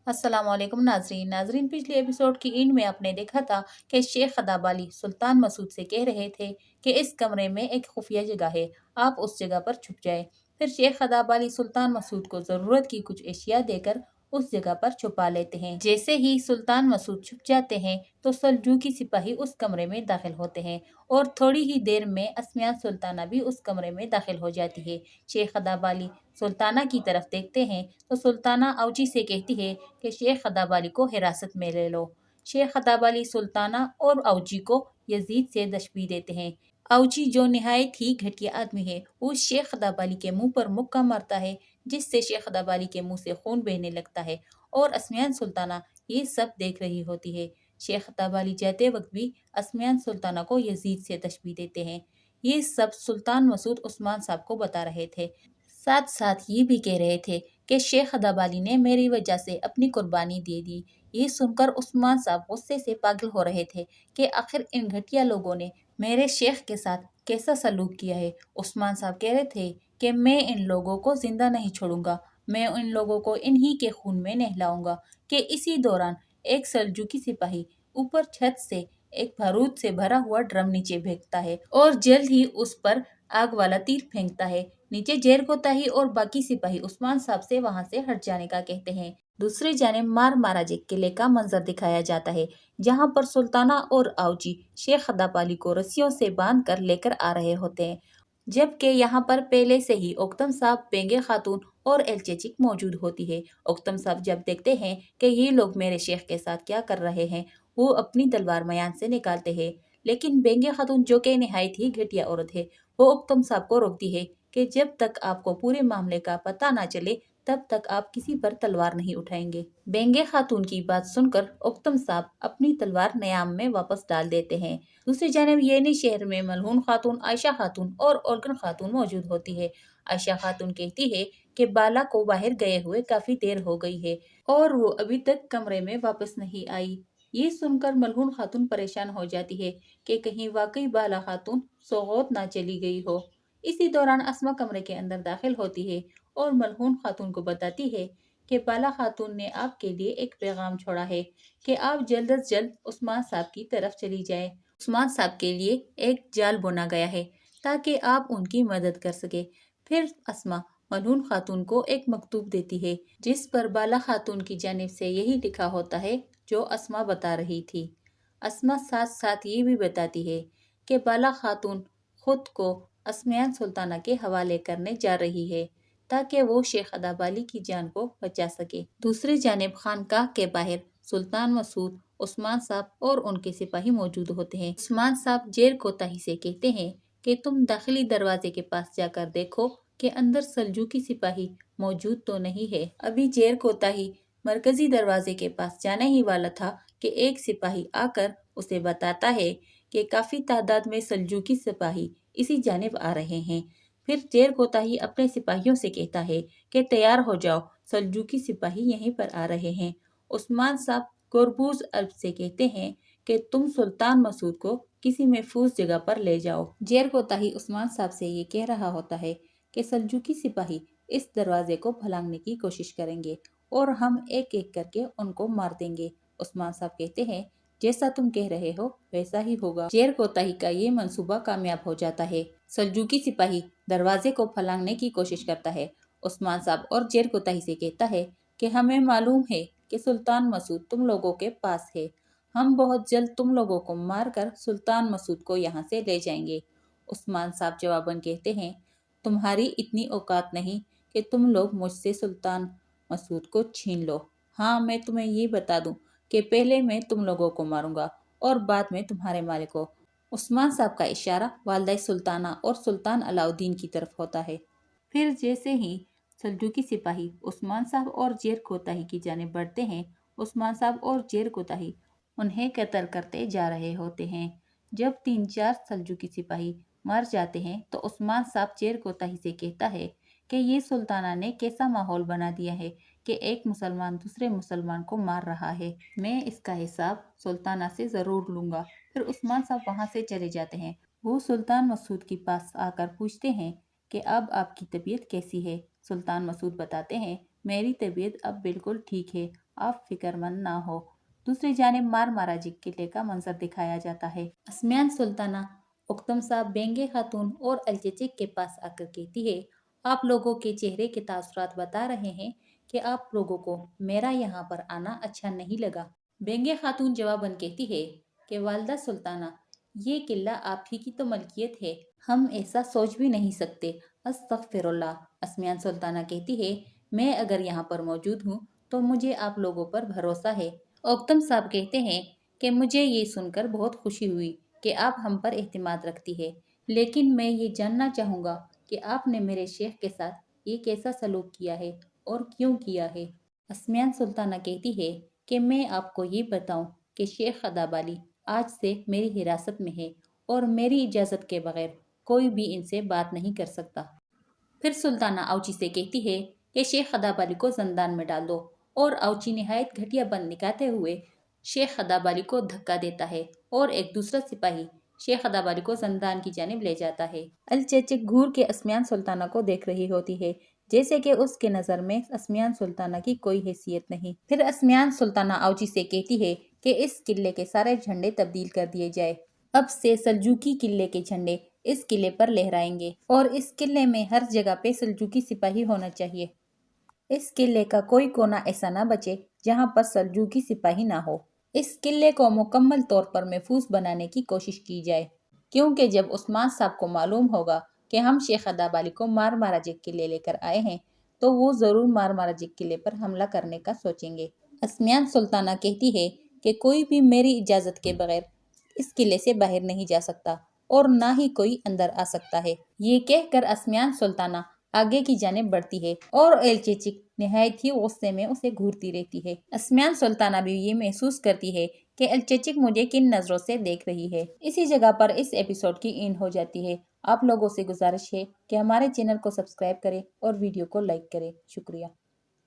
अस्सलाम वालेकुम नाजरीन पिछले एपिसोड की एंड में आपने देखा था कि शेख खदाब अली सुल्तान मसूद से कह रहे थे कि इस कमरे में एक खुफिया जगह है, आप उस जगह पर छुप जाए। फिर शेख खदाब अली सुल्तान मसूद को ज़रूरत की कुछ एशिया देकर उस जगह पर छुपा लेते हैं। जैसे ही सुल्तान मसूद छुप जाते हैं तो सल्जूकी सिपाही उस कमरे में दाखिल होते हैं और थोड़ी ही देर में अस्मियान सुल्ताना भी उस कमरे में दाखिल हो जाती है। शेख खदाब अली सुल्ताना की तरफ देखते हैं तो सुल्ताना औची से कहती है कि शेख खदाब अली को हिरासत में ले लो। शेख खदाब अली सुल्ताना और औची को यजीद से तशबीह देते हैं। औची जो निहायत ही घटिया आदमी है, वो शेख खदाब अली के मुंह पर मुक्का मारता है, जिससे शेख खदाब अली के मुंह से खून बहने लगता है और अस्मियान सुल्ताना ये सब देख रही होती है। शेख खदाब अली जाते वक्त भी अस्मियान सुल्ताना को यजीद से तशबीह देते हैं। ये सब सुल्तान मसूद उस्मान साहब को बता रहे थे। साथ साथ ये भी कह रहे थे कि शेख खदाब अली ने मेरी वजह से अपनी कुर्बानी दे दी। ये सुनकर उस्मान साहब गुस्से से पागल हो रहे थे कि आखिर इन घटिया लोगों ने मेरे शेख के साथ कैसा सलूक किया है। उस्मान साहब कह रहे थे कि मैं इन लोगों को जिंदा नहीं छोड़ूंगा, मैं इन लोगों को इन्हीं के खून में नहलाऊंगा। कि इसी दौरान एक सल्जूकी सिपाही ऊपर छत से एक बारूद से भरा हुआ ड्रम नीचे फेंकता है और जल्द ही उस पर आग वाला तीर फेंकता है। नीचे जेर कोताही और बाकी सिपाही उस्मान साहब से वहां से हट जाने का कहते हैं। दूसरी जानिब मार महाराजे किले का मंजर दिखाया जाता है, जहां पर सुल्ताना और औजी शेख खदाब अली को रस्सियों से बांध कर लेकर आ रहे होते हैं, जबकि यहाँ पर पहले से ही ओक्तम साहब, बेंगे खातून और एलचेचिक मौजूद होती है। ओक्तम साहब जब देखते हैं कि ये लोग मेरे शेख के साथ क्या कर रहे हैं, वो अपनी तलवार मयान से निकालते हैं, लेकिन बेंगे खातून जो कि निहायत ही घटिया औरत है, वो ओक्तम साहब को रोकती है कि जब तक आपको पूरे मामले का पता ना चले तब तक आप किसी पर तलवार नहीं उठाएंगे। बेंगे खातून की बात सुनकर ओक्तम साहब अपनी तलवार नयाम में वापस डाल देते हैं। दूसरी जानब येनी शहर में मलहून खातून, आयशा खातून और ओल्गन खातून मौजूद होती है। आयशा खातून कहती है कि बाला को बाहर गए हुए काफी देर हो गई है और वो अभी तक कमरे में वापस नहीं आई। ये सुनकर मलहून खातून परेशान हो जाती है कि कहीं वाकई बाला खातून सोगौत ना चली गई हो। इसी दौरान अस्मा कमरे के अंदर दाखिल होती है और मलहून खातून को बताती है कि बाला खातून ने आपके लिए एक पैगाम छोड़ा है कि आप जल्द अज जल्द उस्मान साहब की तरफ चली जाएं। उस्मान साहब के लिए एक जाल बुना गया है ताकि आप उनकी मदद कर सके। फिर अस्मा मलहून खातून को एक मकतूब देती है जिस पर बाला खातून की जानिब से यही लिखा होता है जो अस्मा बता रही थी। अस्मा साथ साथ ये भी बताती है कि बाला खातून खुद को अस्मियान सुल्ताना के हवाले करने जा रही है ताकि वो शेख खदाब अली की जान को बचा सके। दूसरी जानिब खानकाह के बाहर सुल्तान मसूद, उस्मान साहब और उनके सिपाही मौजूद होते हैं। उस्मान साहब जेर कोताही से कहते हैं कि तुम दाखिली दरवाजे के पास जाकर देखो कि अंदर सल्जूकी सिपाही मौजूद तो नहीं है। अभी जेर कोताही मरकजी दरवाजे के पास जाने ही वाला था कि एक सिपाही आकर उसे बताता है कि काफी तादाद में सल्जूकी सिपाही इसी जानिब आ रहे हैं। फिर जेर कोताही अपने सिपाहियों से कहता है कि तैयार हो जाओ, सल्जूकी सिपाही यहीं पर आ रहे हैं। उस्मान साहब गुरबूज अल्फ से कहते हैं कि तुम सुल्तान मसूद को किसी महफूज जगह पर ले जाओ। जेर कोताही उस्मान साहब से ये कह रहा होता है कि सल्जूकी सिपाही इस दरवाजे को फलांगने की कोशिश करेंगे और हम एक एक करके उनको मार देंगे। उस्मान साहब कहते हैं जैसा तुम कह रहे हो वैसा ही होगा। जेर कोताही का ये मंसूबा कामयाब हो जाता है। सल्जूकी सिपाही दरवाजे को फलांगने की कोशिश करता है। उस्मान साहब और जेर कोताही से कहता है कि हमें मालूम है कि सुल्तान मसूद तुम लोगों के पास है, हम बहुत जल्द तुम लोगों को मारकर सुल्तान मसूद को यहाँ से ले जाएंगे। उस्मान साहब जवाबन कहते हैं तुम्हारी इतनी औकात नहीं कि तुम लोग मुझसे सुल्तान मसूद को छीन लो। हाँ, मैं तुम्हें ये बता दूं कि पहले मैं तुम लोगों को मारूंगा और बाद में तुम्हारे मालिक को। उस्मान साहब का इशारा वालदा सुल्ताना और सुल्तान अलाउद्दीन की तरफ होता है। फिर जैसे ही सल्जूकी सिपाही उस्मान साहब और जेर कोताही की जानिब बढ़ते हैं, उस्मान साहब और जेर कोताही उन्हें कत्ल करते जा रहे होते हैं। जब 3-4 सल्जूकी सिपाही मर जाते हैं तो उस्मान साहब जेर कोताही से कहता है कि ये सुल्ताना ने कैसा माहौल बना दिया है कि एक मुसलमान दूसरे मुसलमान को मार रहा है, मैं इसका हिसाब सुल्ताना से ज़रूर लूँगा। फिर उस्मान साहब वहाँ से चले जाते हैं। वो सुल्तान मसूद के पास आकर पूछते हैं कि अब आपकी तबीयत कैसी है। सुल्तान मसूद बताते हैं मेरी तबीयत अब बिल्कुल ठीक है آپ فکر مند نہ ہو۔ دوسری جانب مارماراجک قلعے کا منظر دکھایا جاتا ہے۔ اسمیان سلطانہ اوکتم صاحب بینگے خاتون اور الچیچک کے پاس آ کر کہتی ہے، آپ لوگوں کے چہرے کے تاثرات بتا رہے ہیں کہ آپ لوگوں کو میرا یہاں پر آنا اچھا نہیں لگا۔ بینگے خاتون جواباً کہتی ہے کہ والدہ سلطانہ، یہ قلعہ آپ ہی کی تو ملکیت ہے، ہم ایسا سوچ بھی نہیں سکتے۔ استغفر اللہ۔ اسمیان سلطانہ کہتی ہے، میں اگر یہاں پر موجود ہوں تو مجھے آپ لوگوں پر بھروسہ ہے۔ اوکتم صاحب کہتے ہیں کہ مجھے یہ سن کر بہت خوشی ہوئی کہ آپ ہم پر اعتماد رکھتی ہے، لیکن میں یہ جاننا چاہوں گا کہ آپ نے میرے شیخ کے ساتھ یہ کیسا سلوک کیا ہے اور کیوں کیا ہے۔ اسمیان سلطانہ کہتی ہے کہ میں آپ کو یہ بتاؤں کہ شیخ خدابالی آج سے میری حراست میں ہے اور میری اجازت کے بغیر کوئی بھی ان سے بات نہیں کر سکتا۔ پھر سلطانہ اوچی سے کہتی ہے کہ شیخ خدابالی کو زندان میں ڈال دو، اور اوچی نہایت گھٹیا بند نکالتے ہوئے شیخ خدابالی کو دھکا دیتا ہے اور ایک دوسرا سپاہی شیخ خدابالی کو زندان کی جانب لے جاتا ہے۔ الچیچک گھور کے اسمیان سلطانہ کو دیکھ رہی ہوتی ہے، جیسے کہ اس کے نظر میں اسمیان سلطانہ کی کوئی حیثیت نہیں۔ پھر اسمیان سلطانہ اوچی سے کہتی ہے کہ اس قلعے کے سارے جھنڈے تبدیل کر دیے جائے، اب سے سلجوقی قلعے کے جھنڈے اس قلعے پر لہرائیں گے، اور اس قلعے میں ہر جگہ پہ سلجوقی سپاہی ہونا چاہیے۔ اس قلعے کا کوئی کونا ایسا نہ بچے جہاں پر سلجوقی سپاہی نہ ہو۔ اس قلعے کو مکمل طور پر محفوظ بنانے کی کوشش کی جائے، کیونکہ جب عثمان صاحب کو معلوم ہوگا کہ ہم شیخ خدابالی کو مارماراجک قلعے لے کر آئے ہیں تو وہ ضرور مارماراجک قلعے پر حملہ کرنے کا سوچیں گے۔ اسمیان سلطانہ کہتی ہے کہ کوئی بھی میری اجازت کے بغیر اس قلعے سے باہر نہیں جا سکتا اور نہ ہی کوئی اندر آ سکتا ہے۔ یہ کہہ کر اسمیان سلطانہ آگے کی جانب بڑھتی ہے اور الچیچک نہایت ہی غصے میں اسے گھورتی رہتی ہے۔ اسمیان سلطانہ بھی یہ محسوس کرتی ہے کہ الچیچک مجھے کن نظروں سے دیکھ رہی ہے۔ اسی جگہ پر اس ایپیسوڈ کی اینڈ ہو جاتی ہے۔ آپ لوگوں سے گزارش ہے کہ ہمارے چینل کو سبسکرائب کریں اور ویڈیو کو لائک کریں۔ شکریہ۔